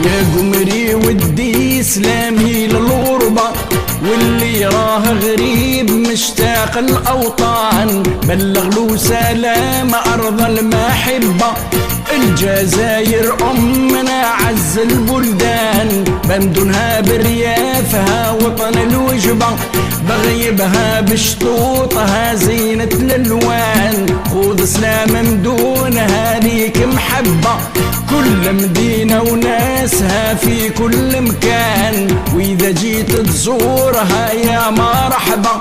يا قمري ودي سلامي للغربة، واللي راه غريب مشتاق الأوطان بلغ له سلام أرض المحبة. الجزائر أمنا عز البلدان، بمدنها بريافها وطن الوجبة، بغيبها بشطوطها زينة الألوان. خذ سلام مدونها ليك محبة، كل مدينة وناسها في كل مكان، وإذا جيت تزورها يا مرحبا.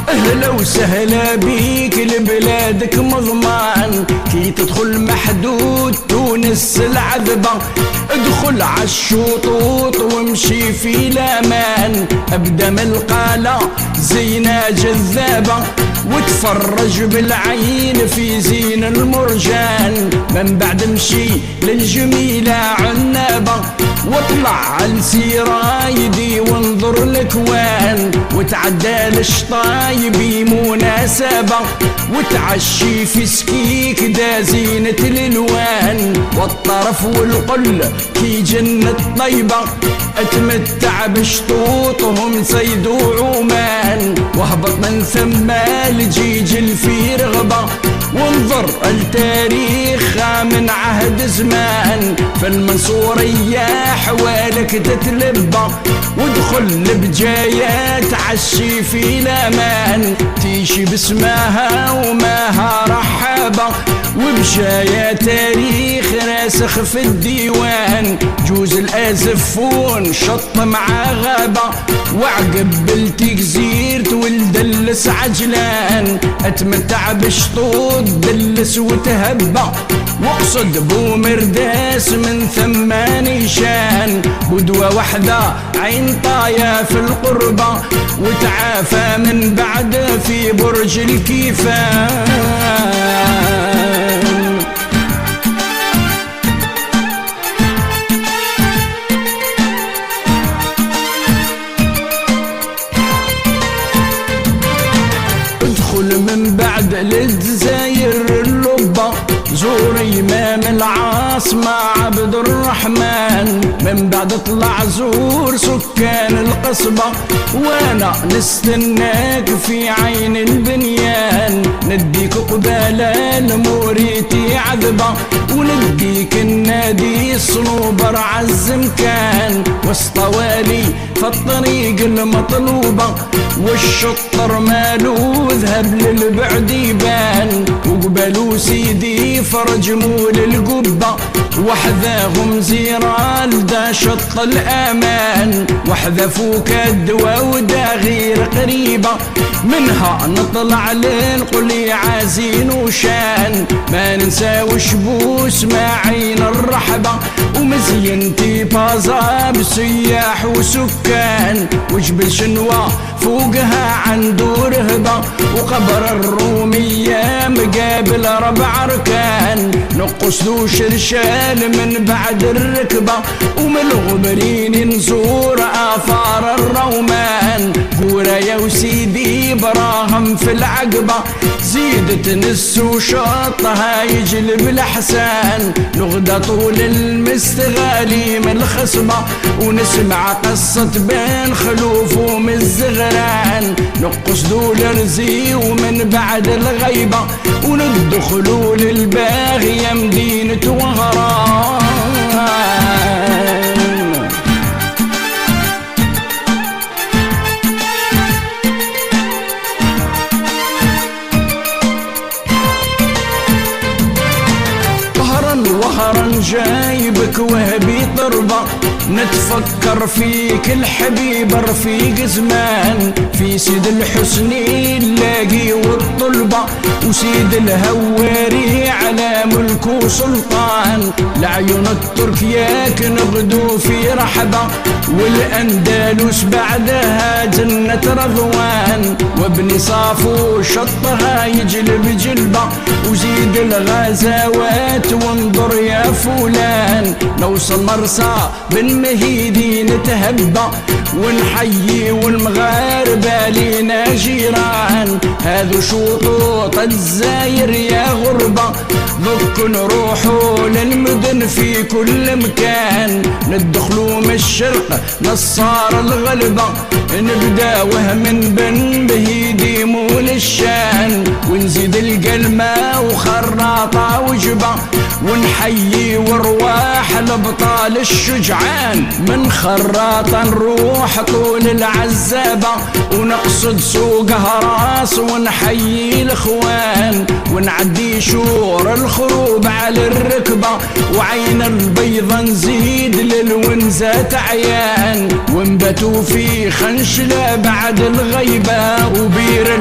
أهلا وسهلا بيك لبلادك مضمان، كي تدخل محدود تونس العذبة. ادخل عالشطوط وامشي في الأمان، ابدا من القالة زينة جذابة، وتفرج بالعين في زين المرجان. من بعد امشي للجميلة عنابة، واطلع عالسرايدي وانظر الكوان، وتعدى للشطايب بمناسبة، وتعشي في سكيك دا زينة الالوان. والطرف والقل كي جنة طيبة، اتمتع بشطوطهم سيد وعمان، واهبط من ثم الجيجل في رغبة، وانظر التاريخ من عهد زمان. فالمنصورية حوالك تتلبى، وادخل لبجاية تعشي في الأمان، تيشي باسمها وماها رحابة، وبجاية تاريخ راسخ في الديوان. جوز الآزفون شط مع غابة، وعقب بلتك زيرت والدلس عجلان، اتمتع بشطوط دلس وتهبى، واقصد بومرداس من ثم نيشان. بدوة وحدة عين طايا في القربة، وتعافى من بعد في برج الكيفان. من بعد للجزائر اللبة، زور إمام العاصمة عبد الرحمن. من بعد اطلع زور سكان القصبة، وانا نستناك في عين البنيان. نديك قبالة الموريتي عذبة، ونديك النادي الصنوبر عالزمكان، وسطوالي فالطريق المطلوبة، والشطر مالو ذهب للبعد يبان. وقبلوا سيدي فرج مول القبة، وحذاهم زيرال دا شط الأمان، وحذفوك الدوا ودا غير قريبة. منها نطلع لنقول عازين وشان، ما ننساوش بوس مع عين الرحبة، ومزينتي بازا بسياح وسكان. وجبل شنوة فوقها عنده رهبة، وقبر الرومية مقابل 4 أركان. نقص ذو شرشال من بعد الركبة، ومن الغبرين نزور آثار الرومان. قورا يا وسيدي براهم في العقبة، زيدت نس وشطها يجلب الأحسان. نغدى طول المستغالي من الخصبة، ونسمع قصة بين خلوف ومن الزغران. نقص ذو الرزي ومن بعد الغيبة، وندخلوا للباغية مدينة وهران. وهرا جايبك وهبي طربة، نتفكر فيك الحبيب رفيق زمان. في سيد الحسني اللاقي والطلبة، وسيد الهواري على ملك وسلطان. لعيون الترك ياك نغدو في رحبة، والأندلس بعدها جنة رضوان. وابن صافو شطها يجلب جلبة، وزيد الغزوات وانظر يا فلان. نوصل مرسى بن مهيدي نتهبى، ونحيي والمغاربة لينا جيران. هذو شطوط الجزاير يا غربة، بك نروحوا للمدن في كل مكان، ندخلوا من الشرق نصار الغلبة، نبداوه من بن بهيدي مول الشان، ونزيد القلمة وخراطة وجبة، ونحيي ورواح الابطال الشجعان. من خراطة نروح طول العزابة، ونقصد سوق هراس ونحيي الاخوان، ونعدي شور الخروب على الركبة، وعين البيضة نزيد للونزات عيان، ونبتوا في خنشلة بعد الغيبة وبير